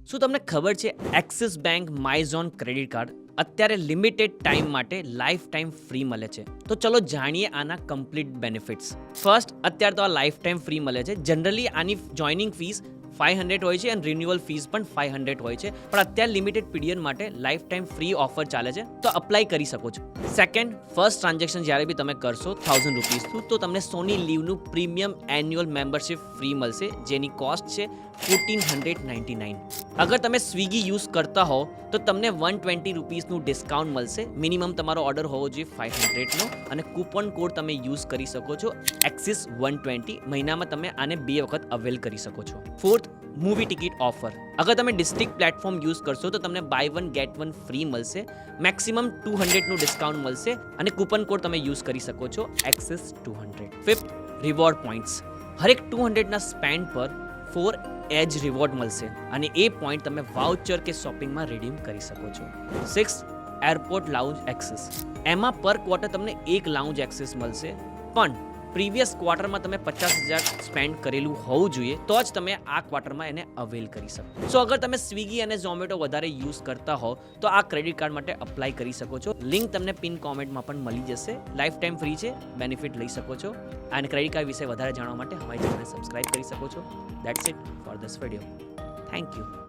શું તમને ખબર છે એક્સિસ બેંક માયઝોન ક્રેડિટ કાર્ડ અત્યારે લિમિટેડ ટાઈમ માટે લાઈફ ટાઈમ ફ્રી મળે છે? તો ચલો જાણીએ આના કમ્પ્લીટ બેનિફિટ્સ. ફર્સ્ટ, અત્યારે તો આ લાઈફ ટાઈમ ફ્રી મળે છે. જનરલી આની જોઈનિંગ ફીસ 500 હોય છે અને રિન્યુઅલ ફીસ પણ 500 હોય છે, પણ અત્યારે લિમિટેડ પીરિયડ માટે લાઈફ ટાઈમ ફ્રી ઓફર ચાલે છે, તો અપ્લાય કરી શકો છો. સેકન્ડ, ફર્સ્ટ ટ્રાન્ઝેક્શન જ્યારે બી તમે કરશો 1000 રૂપીસનું, તો તમને સોની લીવનું પ્રીમિયમ એન્યુઅલ મેમ્બરશિપ ફ્રી મળશે, જેની કોસ્ટ છે 1499. અગર તમે સ્વિગી યુઝ કરતા હો તો તમને 120 રૂપીસનું ડિસ્કાઉન્ટ મળશે. મિનિમમ તમારો ઓર્ડર હોવો જોઈએ 500નો, અને કૂપન કોડ તમે યુઝ કરી શકો છો એક્સિસ 120. મહિનામાં તમે આને 2 વખત અવેલ કરી શકો છો. Fourth, movie ticket offer. અગર તમે ડિસ્ટ્રિક્ટ પ્લેટફોર્મ યુઝ કરશો તો તમને બાય 1 ગેટ 1 ફ્રી મળશે. મેક્સિમમ 200નું ડિસ્કાઉન્ટ મળશે અને કૂપન કોડ તમે યુઝ કરી શકો છો એક્સિસ 200. Fifth, reward points. હરેક 200ના સ્પેન્ડ પર 4 એજ રિવોર્ડ મળશે અને એ પોઈન્ટ તમે વાઉચર કે શોપિંગમાં રિડીમ કરી શકો છો. 6, એરપોર્ટ લાઉન્જ એક્સેસ. એમાં પર ક્વાર્ટર તમને 1 લાઉન્જ એક્સેસ મળશે, પણ પ્રીવિયસ ક્વાર્ટરમાં તમે 50,000 સ્પેન્ડ કરેલું હોવું જોઈએ તો જ તમે આ ક્વાર્ટરમાં એને અવેલ કરી શકો. સો અગર તમે સ્વિગી અને ઝોમેટો વધારે યુઝ કરતા હો તો આ ક્રેડિટ કાર્ડ માટે અપ્લાય કરી શકો છો. લિંક તમને પિન કોમેન્ટમાં પણ મળી જશે. લાઈફ ટાઈમ ફ્રી છે, બેનિફિટ લઈ શકો છો. અને ક્રેડિટ કાર્ડ વિશે વધારે જાણવા માટે અમારી ચેનલને સબસ્ક્રાઇબ કરી શકો છો. That's it for this video. Thank you.